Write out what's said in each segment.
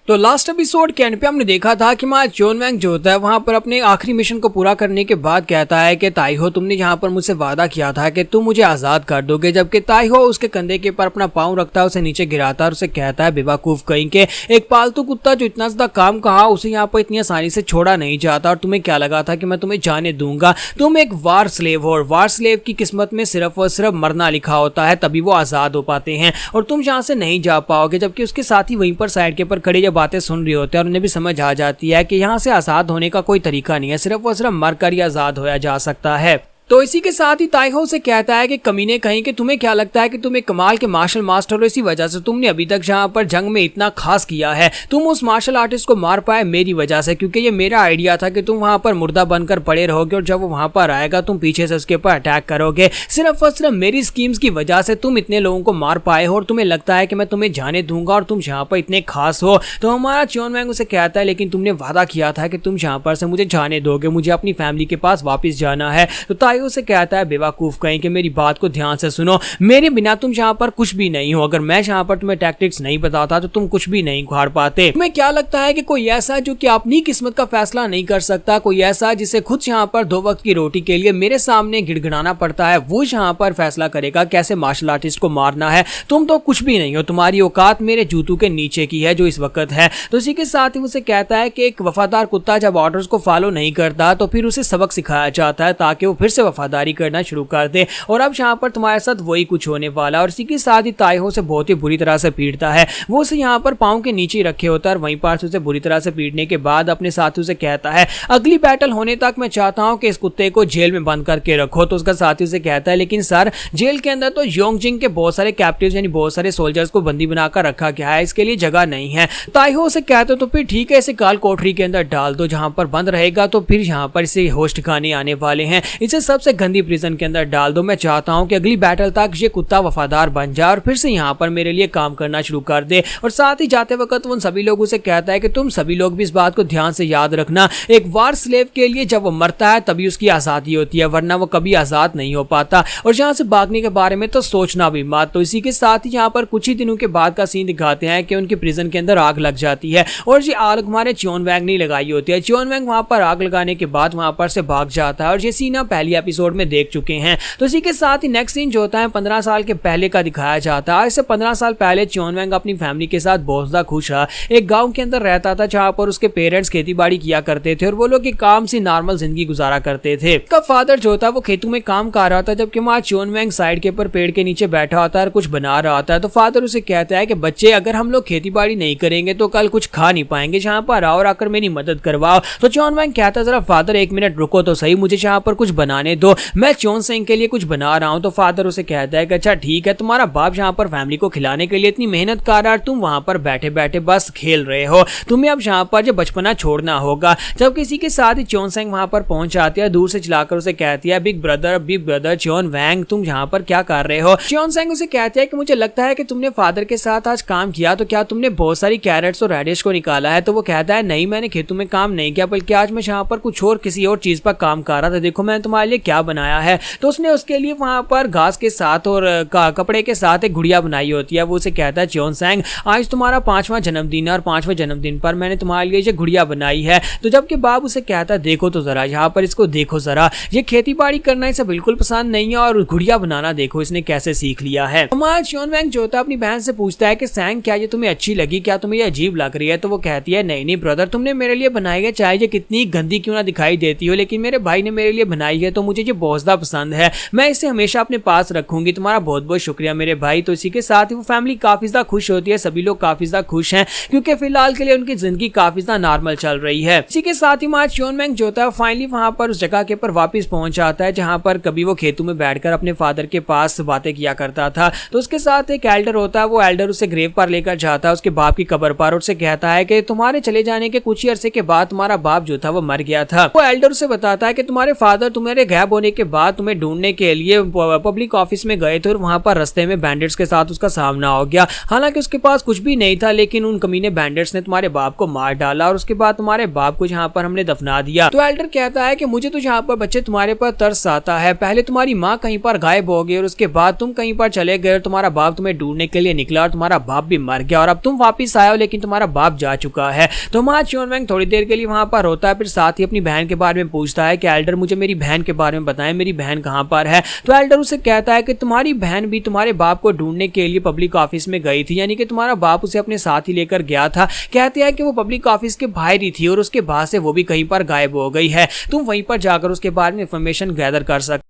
तो last episode के and पे हमने देखा था कि माँ जॉन वैंग जो होता है वहां पर अपने आखिरी मिशन को पूरा करने के बाद कहता है कि ताइहो तुमने यहाँ पर मुझसे वादा किया था कि तुम मुझे आजाद कर दोगे, जबकि ताइहो उसके कंधे के ऊपर अपना पाँव रखता है, उसे नीचे गिराता है और उसे कहता है बेवकूफ कहीं के एक पालतू कुत्ता जो इतना ज्यादा काम कहा उसे यहाँ पर इतनी आसानी से छोड़ा नहीं जाता और तुम्हें क्या लगा था कि मैं तुम्हें जाने दूंगा। तुम एक वार स्लेव हो और वार स्लेव की किस्मत में सिर्फ और सिर्फ मरना लिखा होता है, तभी वो आजाद हो पाते हैं और तुम यहाँ से नहीं जा पाओगे। जबकि उसके साथ ही वहीं पर साइड के ऊपर खड़े बातें सुन रहे होते हैं और उन्हें भी समझ आ जाती है कि यहाँ से आजाद होने का कोई तरीका नहीं है, सिर्फ और सिर्फ मरकर ही आजाद होया जा सकता है। तो इसी के साथ ही ताइहो से कहता है कि कमीने कहीं कि तुम्हें क्या लगता है कि तुम एक कमाल के मार्शल मास्टर हो, इसी वजह से तुमने अभी तक जहां पर जंग में इतना खास किया है, तुम उस मार्शल आर्टिस्ट को मार पाए मेरी वजह से, क्योंकि ये मेरा आइडिया था कि तुम वहां पर मुर्दा बनकर पड़े रहोगे और जब वो वहां पर आएगा तुम पीछे से उसके ऊपर अटैक करोगे। सिर्फ और सिर्फ मेरी स्कीम्स की वजह से तुम इतने लोगों को मार पाए हो और तुम्हें लगता है कि मैं तुम्हें जाने दूंगा और तुम यहाँ पर इतने खास हो। तो हमारा जॉन वैंग उसे कहता है लेकिन तुमने वादा किया था कि तुम यहाँ पर से मुझे जाने दोगे, मुझे अपनी फैमिली के पास वापस जाना है। तो ताइहो से कहता है बेवकूफ कहीं कि मेरी बात को ध्यान से सुनो, मेरे बिना तुम यहाँ पर कुछ भी नहीं हो, अगर मैं यहाँ पर तुम्हें टैक्टिक्स नहीं बताता तो तुम कुछ भी नहीं उखाड़ पाते। तुम्हें क्या लगता है कि कोई ऐसा जो कि अपनी किस्मत का फैसला नहीं कर सकता, कोई ऐसा जिसे खुद यहाँ पर 2 वक्त की रोटी के लिए मेरे सामने गिड़गिड़ाना पड़ता है, वो यहाँ पर फैसला करेगा कैसे मार्शल आर्टिस्ट को मारना है। तुम तो कुछ भी नहीं हो, तुम्हारी औकात मेरे जूतों के नीचे की है जो इस वक्त है। तो इसी के साथ ही उसे कहता है कि एक वफादार कुत्ता जब ऑर्डर्स को फॉलो नहीं करता तो फिर उसे सबक सिखाया जाता है ताकि वो फिर से वफादारी करना शुरू कर दे, और अब यहाँ पर तुम्हारे साथ वही कुछ होने वाला। और इसी के साथ ही ताइहो से बहुत ही बुरी तरह से पीटता है, वो उसे यहाँ पर पाँव के नीचे रखे होता है और वहीं पर उसे बुरी तरह से पीटने के बाद अपने साथी से कहता है अगली बैटल होने तक मैं चाहता हूँ कि इस कुत्ते को जेल में बंद करके रखो। तो उसका साथी उसे कहता है लेकिन सर जेल के अंदर तो योंगजिंग के बहुत सारे कैप्टिव्स यानी बहुत सारे सोल्जर्स को बंदी बनाकर रखा गया है, इसके लिए जगह नहीं है। ताइहो से कहते तो फिर ठीक है, इसे काल कोठरी के अंदर डाल दो जहां पर बंद रहेगा, तो फिर यहाँ पर इसे होस्ट खाने आने वाले हैं, इसे सबसे गंदी प्रिजन के अंदर डाल दो। मैं चाहता हूं कि अगली बैटल तक ये कुत्ता वफादार बन जाए और फिर से यहाँ पर मेरे लिए काम करना शुरू कर दे। और साथ ही जाते वक्त उन सभी लोगों से कहता है कि तुम सभी लोग भी इस बात को ध्यान से याद रखना, एक वार स्लेव के लिए जब वो मरता है तभी उसकी आजादी होती है, वरना वो कभी आजाद नहीं हो पाता। और यहाँ से भागने के बारे में तो सोचना भी मत। तो इसी के साथ ही यहाँ पर कुछ ही दिनों के बाद का सीन दिखाते हैं कि उनके प्रिजन के अंदर आग लग जाती है और ये आग हमारे जॉन वैंग ने लगाई होती है। जॉन वैंग वहां पर आग लगाने के बाद वहां पर से भाग जाता है और ये सीन आप पहली एपिसोड में देख चुके हैं। तो इसी के साथ ही नेक्स्ट सीन जो होता है 15 साल के पहले का दिखाया जाता है। इससे 15 साल पहले जॉन वैंग अपनी फैमिली के साथ बहुत ज्यादा खुश रहा, एक गांव के अंदर रहता था जहां पर उसके पेरेंट्स खेती बाड़ी किया करते थे और वो लोग एक काम से नॉर्मल जिंदगी गुजारा करते थे। उसका फादर जो था वो खेतों में काम कर रहा था, जबकि माँ जॉन वैंग साइड के ऊपर पेड़ के नीचे बैठा होता है और कुछ बना रहा होता है। तो फादर उसे कहता है कि बच्चे अगर हम लोग खेती बाड़ी नहीं करेंगे तो कल कुछ खा नहीं पाएंगे, जहां पर आओ और आकर मेरी मदद करवाओ। तो जॉन वैंग कहता है जरा फादर 1 मिनट रुको तो सही, मुझे यहाँ पर कुछ बनाने दो, मैं जॉन सिंह के लिए कुछ बना रहा हूँ। तो फादर उसे कहता है कि अच्छा ठीक है, तुम्हारा बाप यहाँ पर फैमिली को खिलाने के लिए इतनी मेहनत कर रहा है, तुम वहां पर बैठे बैठे बस खेल रहे हो, तुम्हें अब यहाँ पर जो बचपना छोड़ना होगा। जब किसी के साथ ही जॉन सिंह वहां पर पहुंच जाती है, दूर से चलाकर उसे कहती है बिग ब्रदर जॉन वैंग तुम यहाँ पर क्या कर रहे हो। जॉन सिंह उसे कहती है कि मुझे लगता है कि तुमने फादर के साथ आज काम किया, तो क्या तुमने बहुत सारी कैरेट्स और रेडिश को निकाला है। तो वो कहता है नहीं, मैंने खेतों में काम नहीं किया, बल्कि आज मैं यहाँ पर कुछ और किसी और चीज पर काम कर रहा था, देखो मैंने तुम्हारे लिए क्या बनाया है। तो उसने उसके लिए वहां पर घास के साथ और कपड़े के साथ एक गुड़िया बनाई होती है। वो उसे कहता है जॉन सिंह आज तुम्हारा 5वां जन्मदिन है और 5वें जन्मदिन पर मैंने तुम्हारे लिए ये गुड़िया बनाई है। तो जबकि बाप उसे कहता है देखो तो जरा यहाँ पर इसको देखो जरा, ये खेती बाड़ी करना इसे बिल्कुल पसंद नहीं है और गुड़िया बनाना देखो इसने कैसे सीख लिया है। हमारा जॉन वैंग जो था अपनी बहन से पूछता है कि सैंग क्या ये तुम्हें अच्छी लगी, क्या तुम्हें ये अजीब लग रही है। तो वो कहती है नहीं ब्रदर, तुमने मेरे लिए बनाई है, चाहे ये कितनी गंदी क्यों ना दिखाई देती हो, लेकिन मेरे भाई ने मेरे लिए बनाई है तो मुझे ये बहुत ज्यादा पसंद है, मैं इसे हमेशा अपने पास रखूंगी, तुम्हारा बहुत बहुत शुक्रिया मेरे भाई। तो इसी के साथ ही वो फैमिली काफी ज्यादा खुश होती है, सभी लोग काफी ज्यादा खुश हैं क्योंकि फिलहाल के लिए उनकी जिंदगी काफी ज्यादा नॉर्मल चल रही है। इसी के साथ ही मार्च जॉन वैंग जो था फाइनली वहां पर उस जगह के ऊपर वापस पहुंच जाता है जहां पर कभी वो खेतों में बैठकर अपने फादर के पास बातें किया करता था। तो उसके साथ एक एल्डर होता है, वो एल्डर उसे ग्रेव पर लेकर जाता है उसके बाप की कब्र पर और उससे कहता है कि तुम्हारे चले जाने के कुछ ही अरसे के बाद तुम्हारा बाप जो था वो मर गया था। वो एल्डर उसे बताता है कि तुम्हारे फादर तुम्हारे गैप होने के बाद तुम्हें ढूंढने के लिए पब्लिक ऑफिस में गए थे और वहां पर रास्ते में बैंडिट्स के साथ उसका सामना हो गया। हालांकि उसके पास कुछ भी नहीं था, लेकिन उन कमीने बैंडिट्स ने तुम्हारे बाप को मार डाला और उसके बाद तुम्हारे बाप को यहाँ पर हमने दफना दिया। तो एल्डर कहता है कि मुझे तो यहाँ पर बच्चे तुम्हारे पर तरस आता है। पहले तुम्हारी माँ कहीं पर गायब हो गई और उसके बाद तुम कहीं पर चले गए और तुम्हारा बाप तुम्हें ढूंढने के लिए निकला और तुम्हारा बाप भी मर गया और अब तुम वापिस आए हो, लेकिन तुम्हारा बाप जा चुका है। तो माँ च्योन वैंग थोड़ी देर के लिए वहां पर होता है, फिर साथ ही अपनी बहन के बारे में पूछता है कि एल्डर मुझे मेरी बहन के बारे में बताएं, मेरी बहन कहाँ पर है। तो एल्डर उसे कहता है कि तुम्हारी बहन भी तुम्हारे बाप को ढूंढने के लिए पब्लिक ऑफिस में गई थी, यानी कि तुम्हारा बाप उसे अपने साथ ही लेकर गया था। कहते हैं कि वो पब्लिक ऑफिस के बाहर ही थी और उसके बाद से वो भी कहीं पर गायब हो गई है। तुम वहीं पर जाकर उसके बारे में इंफॉर्मेशन गैदर कर सकते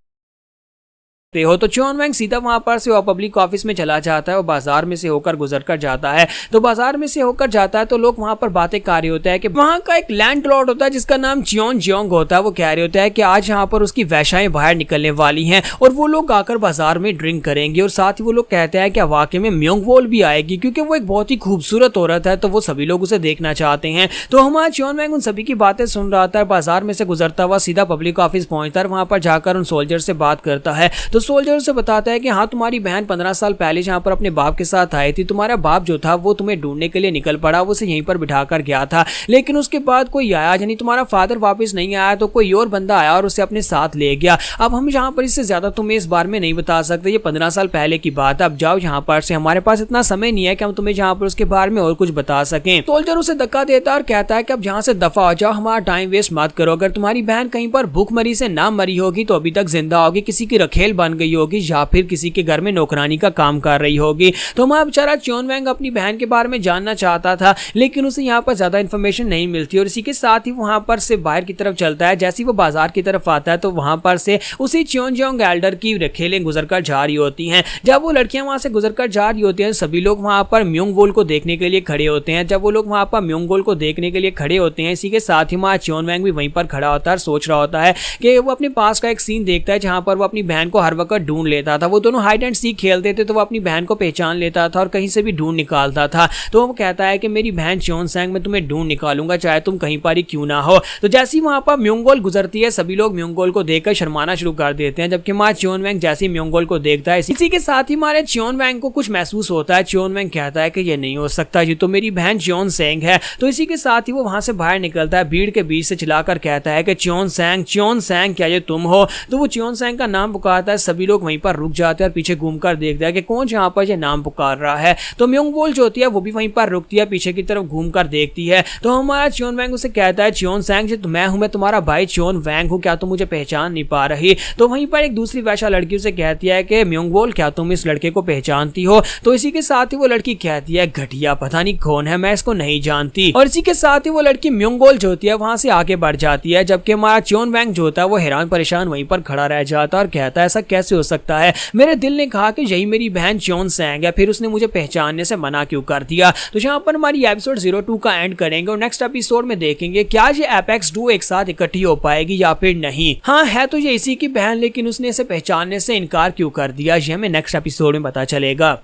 हो। तो च्योन वैंग सीधा वहां पर से पब्लिक ऑफिस में चला जाता है और बाजार में से होकर गुजर कर जाता है। तो बाजार में से होकर जाता है तो लोग वहां पर बातें कर रहे होते हैं कि वहां का एक लैंड लॉर्ड होता है जिसका नाम चियोन जियोंग होता है। वो कह रहे होता है कि आज यहाँ पर उसकी वैश्याएं बाहर निकलने वाली हैं और वो लोग आकर बाजार में ड्रिंक करेंगे। और साथ ही वो लोग कहते हैं कि वाकई में म्योंग वोल भी आएगी, क्योंकि वो एक बहुत ही खूबसूरत औरत है, तो वो सभी लोग उसे देखना चाहते हैं। तो हमारा च्योन वैंग उन सभी की बातें सुन रहा था, बाजार में से गुजरता हुआ सीधा पब्लिक ऑफिस पहुंचता है, वहां पर जाकर उन सोल्जर से बात करता है। तो सोल्जर से बताता है कि हाँ, तुम्हारी बहन 15 साल पहले जहाँ पर अपने बाप के साथ आई थी, तुम्हारा बाप जो था वो तुम्हें ढूंढने के लिए निकल पड़ा, वो उसे यहीं पर बिठाकर गया था, लेकिन उसके बाद कोई आया, यानी तुम्हारा फादर वापस नहीं आया, तो कोई और बंदा आया और उसे अपने साथ ले गया। अब हम यहाँ पर इससे ज्यादा तुम्हें इस बारे में नहीं बता सकते, ये 15 साल पहले की बात है, अब जाओ यहाँ पर से, हमारे पास इतना समय नहीं है कि हम तुम्हें यहाँ पर उसके बारे में और कुछ बता सकें। सोल्जर उसे धक्का देता और कहता है कि अब जहाँ से दफा हो जाओ, हमारा टाइम वेस्ट मत करो। अगर तुम्हारी बहन कहीं पर भूखमरी से ना मरी होगी तो अभी तक जिंदा होगी, किसी की रखेल बन गई होगी या फिर किसी के घर में नौकरानी का काम कर रही होगी। तो हमारा बेचारा च्योन वैंग अपनी बहन के बारे में जानना चाहता था, लेकिन उसे यहाँ पर ज्यादा इंफॉर्मेशन नहीं मिलती और इसी के साथ ही वहां पर से बाहर की तरफ चलता है। जैसे ही वो बाजार की तरफ आता है तो वहां पर से उसी च्योन जियोंग एल्डर की रखेलें गुजरकर जा रही होती हैं। जब वो लड़कियां वहां से गुजरकर जा रही होती हैं, सभी लोग वहां पर म्योंग वोल को देखने के लिए खड़े होते हैं। जब वो लोग वहां पर म्योंग वोल को देखने के लिए खड़े होते हैं, इसी के साथ ही वहां च्योन वैंग भी वहीं पर खड़ा होता है, सोच रहा होता है कि वो अपने पास का एक सीन देखता है जहां पर वो अपनी बहन को हर वक्त ढूंढ लेता था। वो दोनों हाइड एंड सीक खेलते थे, तो वो अपनी बहन को पहचान लेता था और कहीं से भी ढूंढ निकालता था। तो वो कहता है कि मेरी बहन च्योन सैंग, मैं तुम्हें ढूंढ निकालूंगा चाहे तुम कहीं पर ही क्यों ना हो। तो जैसे ही वहां पर म्योंग वोल गुजरती है, सभी लोग म्योंग वोल को देखकर शर्माना शुरू कर देते हैं, जबकि मां च्योन वैंग जैसे ही म्योंग वोल को देखता है, इसी के साथ ही हमारे च्योन वैंग को कुछ महसूस होता है। च्योन वैंग कहता है कि ये नहीं हो सकता, ये तो मेरी बहन च्योन सैंग है। तो इसी के साथ ही वो वहां से बाहर निकलता है, भीड़ के बीच से चिल्लाकर कहता है कि च्योन सैंग क्या ये तुम हो। तो वो च्योन सैंग का नाम पुकारता है, सभी लोग वहीं पर रुक जाते हैं और पीछे घूमकर देखते हैं कि कौन यहाँ पर ये नाम पुकार रहा है। तो म्योंग वोल जो होती है वो भी वहीं पर रुकती है, पीछे की तरफ घूमकर देखती है। तो हमारा च्योन वैंग उसे कहता है, च्योन सैंग जो मैं हूं, मैं तुम्हारा भाई च्योन वैंग हूं, क्या तुम मुझे पहचान नहीं पा रही। तो वहीं पर एक दूसरी वैश्या लड़की उसे कहती है कि म्योंग वोल, क्या तुम इस लड़के को पहचानती हो। तो इसी के साथ ही वो लड़की कहती है, घटिया, पता नहीं कौन है, मैं इसको नहीं जानती। और इसी के साथ ही वो लड़की म्योंग वोल जो होती है वहां से आगे बढ़ जाती है, जबकि हमारा च्योन वैंग जो होता है वो हैरान परेशान वहीं पर खड़ा रह जाता है और कहता है, ऐसा कैसे हो सकता है, मेरे दिल ने कहा कि यही मेरी बहन च्योन सैंग है, फिर उसने मुझे पहचानने से मना क्यों कर दिया। तो यहाँ पर हमारी एपिसोड 02 का एंड करेंगे और नेक्स्ट एपिसोड में देखेंगे क्या ये एपेक्स डू एक साथ इकट्ठी हो पाएगी या फिर नहीं। हाँ, है तो ये इसी की बहन, लेकिन उसने इसे पहचानने से इनकार क्यों कर दिया, ये हमें नेक्स्ट एपिसोड में पता चलेगा।